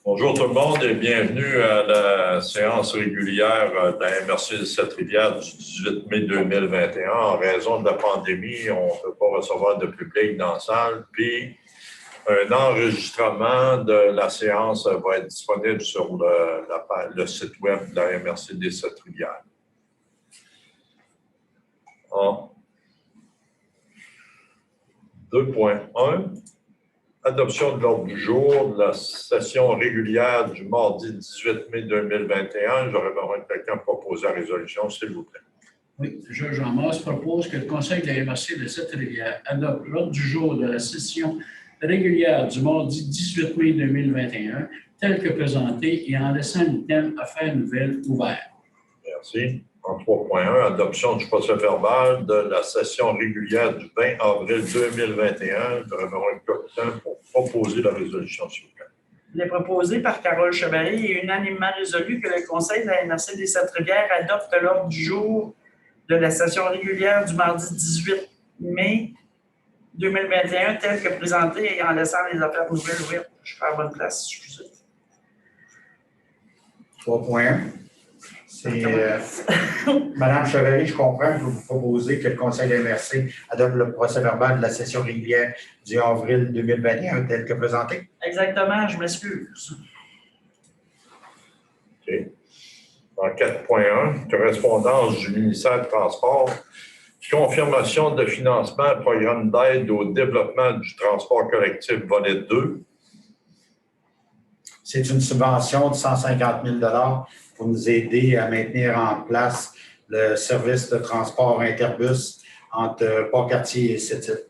Bonjour tout le monde et bienvenue à la séance régulière de la MRC de Sept-Rivières du 18 mai 2021. En raison de la pandémie, on ne peut pas recevoir de public dans la salle. Puis, un enregistrement de la séance va être disponible sur le site web de la MRC des Sept-Rivières. 2.1. Adoption de l'ordre du jour de la session régulière du mardi 18 mai 2021. J'aurais besoin de quelqu'un pour proposer la résolution, s'il vous plaît. Oui, Jean Masse propose que le Conseil de la MRC de Sept-Rivières adopte l'ordre du jour de la session régulière du mardi 18 mai 2021, tel que présenté et en laissant l'item Affaires nouvelles ouvert. Merci. En 3.1, adoption du procès-verbal de la session régulière du 20 avril 2021. J'aurais besoin de quelqu'un pour proposer la résolution, s'il vous plaît. Il est proposé par Carole Chevalier et unanimement résolu que le Conseil de la MRC des Sept-Rivières adopte l'ordre du jour de la session régulière du mardi 18 mai 2021, tel que présenté et en laissant les affaires nouvelles ouvertes. Je suis à la bonne place, excusez. 3.1. C'est Madame Chevalier, je comprends que vous proposez que le Conseil de la MRC adopte le procès-verbal de la session régulière du avril 2021 tel que présenté. Exactement, je m'excuse. OK. En 4.1, correspondance du ministère du Transport, confirmation de financement, programme d'aide au développement du transport collectif volet 2. C'est une subvention de 150 000 $ pour nous aider à maintenir en place le service de transport interbus entre Port-Cartier et Sept-Îles.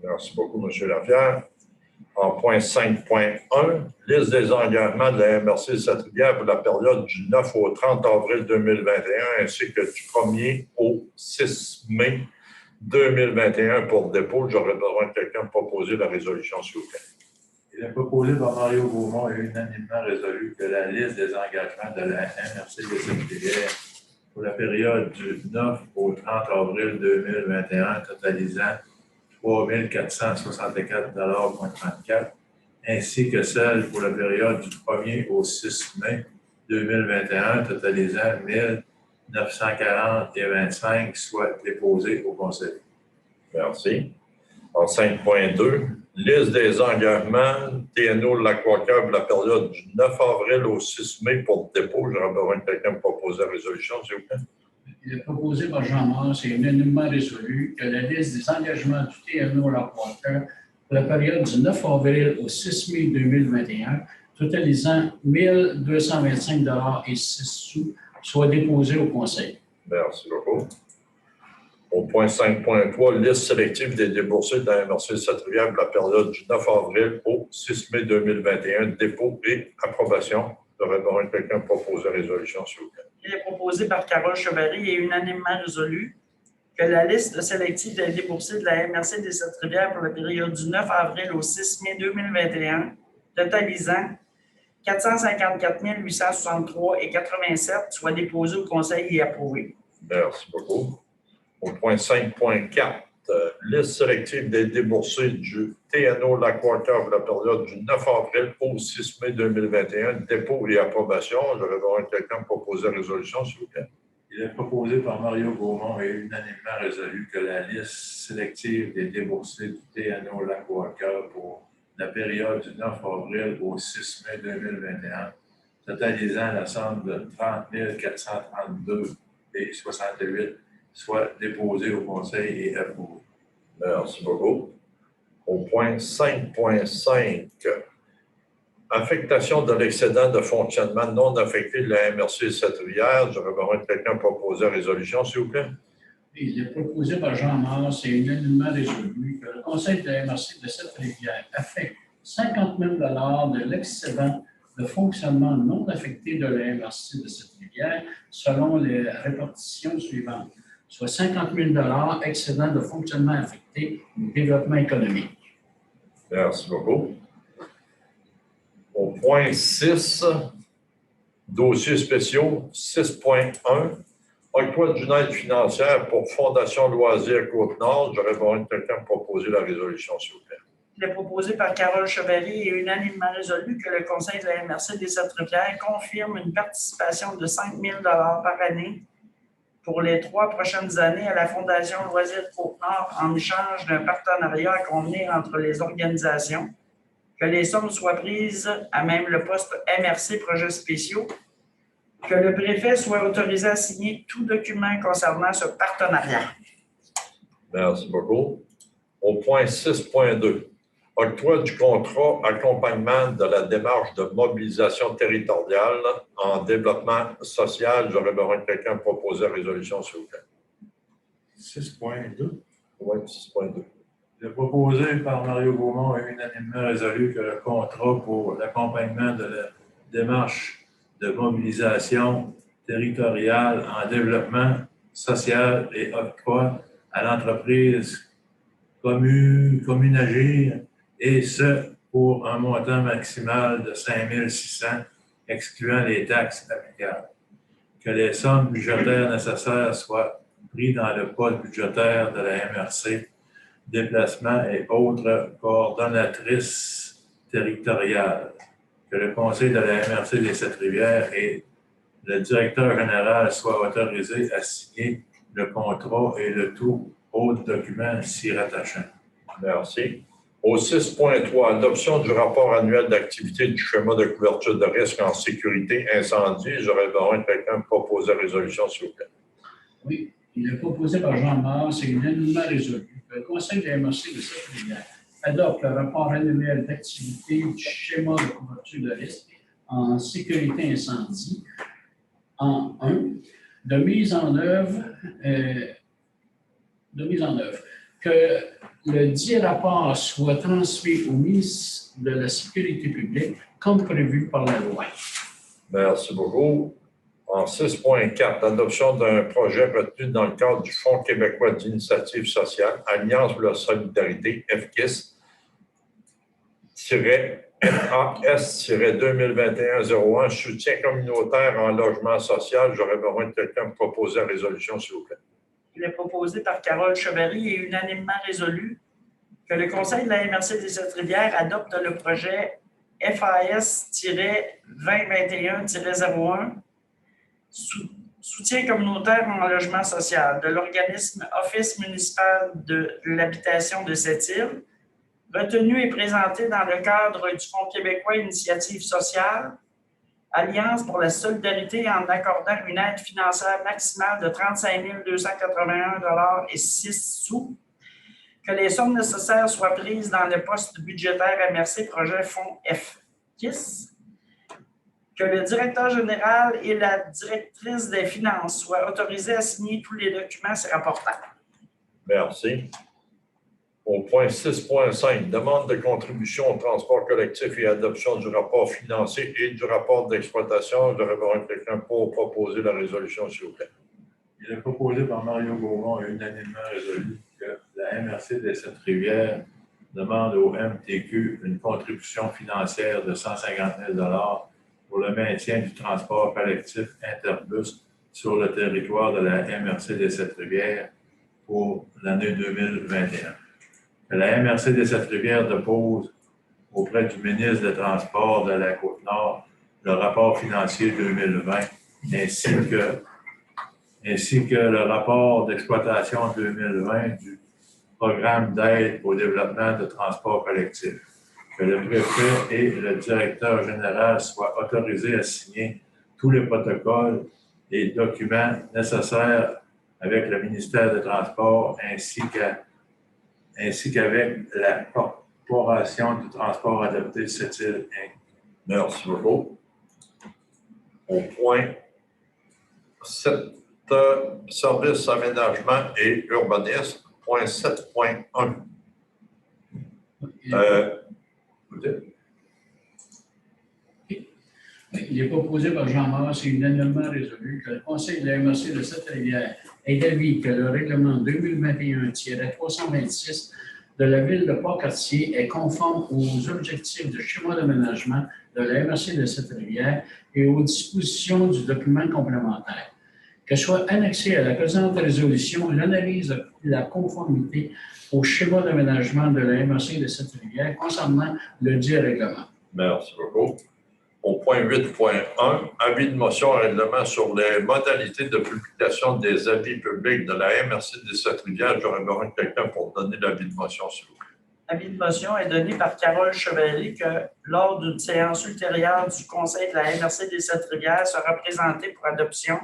Merci beaucoup, M. Lapierre. En point 5.1, liste des engagements de la MRC de Sept-Rivières pour la période du 9 au 30 avril 2021 ainsi que du 1er au 6 mai 2021 pour dépôt. J'aurais besoin de quelqu'un pour proposer la résolution, s'il vous plaît. Il est proposé par Mario Beaumont et unanimement résolu que la liste des engagements de la MRC de Sept-Rivières pour la période du 9 au 30 avril 2021 totalisant 3 464,34 ainsi que celle pour la période du 1er au 6 mai 2021 totalisant 1 940,25 soit déposées au Conseil. Merci. En 5.2, liste des engagements TNO l'Aquacœur pour la période du 9 avril au 6 mai pour dépôt. J'aurais besoin de quelqu'un pour proposer la résolution, s'il vous plaît. Il est proposé par Jean Masse et unanimement résolu que la liste des engagements du TNO l'Aquacœur pour la période du 9 avril au 6 mai 2021, totalisant 1 225,06 soit déposée au Conseil. Merci beaucoup. Au point 5.3, liste sélective des déboursés de la MRC de Sept-Rivières pour la période du 9 avril au 6 mai 2021, dépôt et approbation. J'aurais besoin de quelqu'un pour proposer la résolution, s'il vous plaît. Il est proposé par Carole Chevalier et unanimement résolu que la liste sélective des déboursés de la MRC des Sept-Rivières pour la période du 9 avril au 6 mai 2021, totalisant 454 863,87 soit déposée au Conseil et approuvée. Merci beaucoup. Au point 5.4, liste sélective des déboursés du TNO l'Aquacœur pour la période du 9 avril au 6 mai 2021, dépôt et approbation. J'aurais besoin de quelqu'un pour proposer la résolution, s'il vous plaît. Il est proposé par Mario Beaumont et unanimement résolu que la liste sélective des déboursés du TNO l'Aquacœur pour la période du 9 avril au 6 mai 2021, totalisant la somme de 30 432,68 soit déposée au Conseil et approuvée. Merci beaucoup. Au point 5.5, affectation de l'excédent de fonctionnement non affecté de la MRC Sept-Rivières. J'aurais besoin de quelqu'un pour proposer la résolution, s'il vous plaît. Il est proposé par Jean Masse et unanimement résolu que le Conseil de la MRC de Sept-Rivières affecte 50 000 $ de l'excédent de fonctionnement non affecté de la MRC de Sept-Rivières selon les répartitions suivantes, soit 50 000 $ excédent de fonctionnement affecté au développement économique. Merci beaucoup. Au point 6, dossiers spéciaux 6.1, octroi d'une aide financière pour Fondation Loisirs Côte-Nord. J'aurais besoin de quelqu'un pour proposer la résolution, s'il vous plaît. Il est proposé par Carole Chevalier et unanimement résolu que le Conseil de la MRC des Sept-Rivières confirme une participation de 5 000 par année pour les 3 prochaines années à la Fondation Loisirs Côte-Nord en échange d'un partenariat à convenir entre les organisations, que les sommes soient prises à même le poste MRC Projets spéciaux, que le préfet soit autorisé à signer tout document concernant ce partenariat. Merci beaucoup. Au point 6.2, octroi du contrat accompagnement de la démarche de mobilisation territoriale en développement social. J'aurais besoin de quelqu'un pour proposer la résolution, s'il vous plaît. 6.2. Oui, 6.2. Il est proposé par Mario Gaumont et unanimement résolu que le contrat pour l'accompagnement de la démarche de mobilisation territoriale en développement social et octroi à l'entreprise Communagir, et ce, pour un montant maximal de 5 600, excluant les taxes applicables. Que les sommes budgétaires nécessaires soient prises dans le poste budgétaire de la MRC, déplacements et autres coordonnatrices territoriales. Que le Conseil de la MRC des Sept-Rivières et le directeur général soient autorisés à signer le contrat et le tout autres documents s'y rattachant. Merci. Au 6.3, adoption du rapport annuel d'activité du schéma de couverture de risque en sécurité incendie. J'aurais besoin de quelqu'un pour proposer la résolution, s'il vous plaît. Oui, il est proposé par Jean Mars et unanimement résolu que le Conseil de la MRC de Sept-Rivières adopte le rapport annuel d'activité du schéma de couverture de risque en sécurité incendie en 1, de mise en œuvre, que le dit rapport soit transmis au ministre de la Sécurité publique comme prévu par la loi. Merci beaucoup. En 6.4, adoption d'un projet retenu dans le cadre du Fonds québécois d'initiative sociale, Alliance pour la solidarité, FKIS-FAS-2021-01, soutien communautaire en logement social. J'aurais besoin de quelqu'un pour proposer la résolution, s'il vous plaît. Il est proposé par Carole Chevalier et unanimement résolu que le Conseil de la MRC des Sept-Rivières adopte le projet FAS-2021-01 soutien communautaire en logement social de l'organisme Office municipal de l'habitation de Sept-Îles, retenu et présenté dans le cadre du Fonds québécois Initiative sociale, Alliance pour la solidarité en accordant une aide financière maximale de 35 281,06 $, que les sommes nécessaires soient prises dans le poste budgétaire MRC Projet Fonds FKIS, que le directeur général et la directrice des finances soient autorisés à signer tous les documents s'y rapportant. Merci. Au point 6.5, demande de contribution au transport collectif et adoption du rapport financier et du rapport d'exploitation. J'aurais besoin de quelqu'un pour proposer la résolution, s'il vous plaît. Il est proposé par Mario Gaumont et unanimement résolu que la MRC des Sept-Rivières demande au MTQ une contribution financière de 150 000 $ pour le maintien du transport collectif interbus sur le territoire de la MRC des Sept-Rivières pour l'année 2021. Que la MRC des Sept-Rivières dépose auprès du ministre des Transports de la Côte-Nord le rapport financier 2020 ainsi que le rapport d'exploitation 2020 du programme d'aide au développement de transport collectif. Que le préfet et le directeur général soient autorisés à signer tous les protocoles et documents nécessaires avec le ministère des Transports ainsi qu'avec la Corporation du transport adapté de Sept-Îles Inc. Merci beaucoup. Au point 7, services, aménagement et urbanisme, point 7.1. Il est proposé par Jean Mars et unanimement résolu que le Conseil de la MRC de Sept-Rivières est d'avis que le règlement 2021-326 de la Ville de Port-Cartier est conforme aux objectifs de schéma d'aménagement de la MRC de Sept-Rivières et aux dispositions du document complémentaire. que soit annexée à la présente résolution l'analyse de la conformité au schéma d'aménagement de la MRC de cette rivière concernant le dit règlement. Merci beaucoup. Au point 8.1, avis de motion au règlement sur les modalités de publication des avis publics de la MRC des Sept-Rivières. J'aurais besoin de quelqu'un pour donner l'avis de motion, s'il vous plaît. L'avis de motion est donné par Carole Chevalier que lors d'une séance ultérieure du Conseil de la MRC des Sept-Rivières sera présenté pour adoption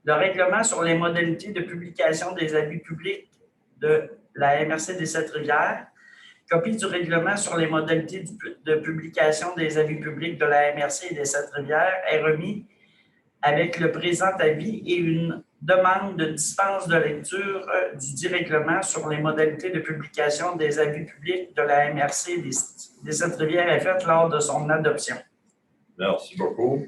le règlement sur les modalités de publication des avis publics de la MRC des Sept-Rivières. Copie du règlement sur les modalités de publication des avis publics de la MRC et des Sept-Rivières est remis avec le présent avis et une demande de dispense de lecture du dit règlement sur les modalités de publication des avis publics de la MRC des Sept-Rivières est faite lors de son adoption. Merci beaucoup.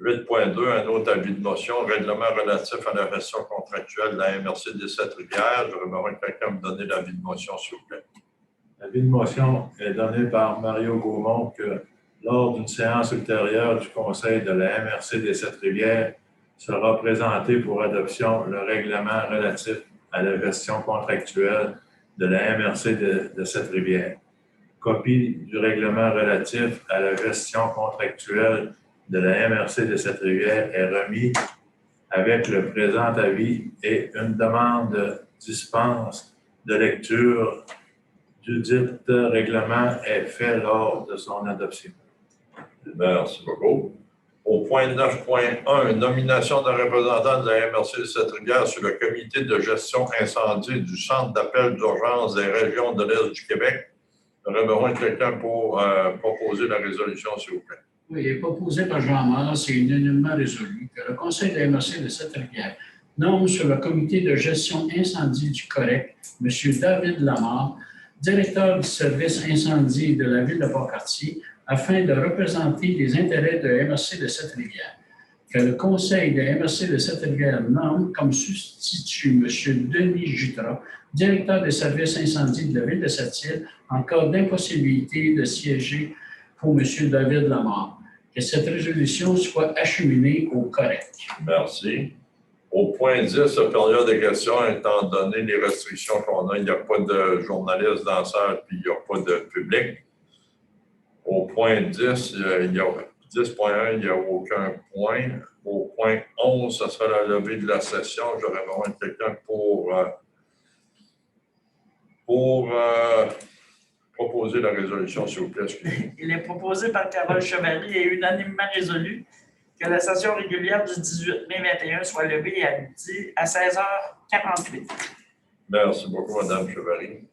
8.2, un autre avis de motion, règlement relatif à la gestion contractuelle de la MRC des Sept-Rivières. J'aurais besoin de quelqu'un me donner l'avis de motion, s'il vous plaît. L'avis de motion est donné par Mario Gaumont que lors d'une séance ultérieure du Conseil de la MRC des Sept-Rivières sera présenté pour adoption le règlement relatif à la gestion contractuelle de la MRC de Sept-Rivières. Copie du règlement relatif à la gestion contractuelle de la MRC de Sept-Rivières est remis avec le présent avis et une demande de dispense de lecture du dit règlement est fait lors de son adoption. Merci beaucoup. Au point 9.1, nomination d'un représentant de la MRC de Sept-Rivières sur le comité de gestion incendie du Centre d'appel d'urgence des régions de l'Est du Québec. J'aurais besoin de quelqu'un pour proposer la résolution, s'il vous plaît. Oui, proposé par Jean Mars et unanimement résolu que le Conseil de la MRC de Sept-Rivières nomme sur le comité de gestion incendie du COREC M. David Lamar, directeur du service incendie de la ville de Port-Cartier, afin de représenter les intérêts de la MRC de Sept-Rivières. Que le Conseil de la MRC de Sept-Rivières nomme comme substitut M. Denis Jutras, directeur des services incendies de la ville de Sept-Îles, en cas d'impossibilité de siéger pour M. David Lamar. Que cette résolution soit acheminée au COREC. Merci. Au point 10, la période de questions, étant donné les restrictions qu'on a, il n'y a pas de journalistes dans la salle, puis il n'y a pas de public. Au point 10, il y a 10.1, il n'y a aucun point. Au point 11, ce sera la levée de la session. J'aurais besoin de quelqu'un pour proposer la résolution, s'il vous plaît. Excusez-moi. Il est proposé par Carole Chevalier et unanimement résolu que la session régulière du 18 mai 21 soit levée à 16h48. Merci beaucoup, Mme Chevalier.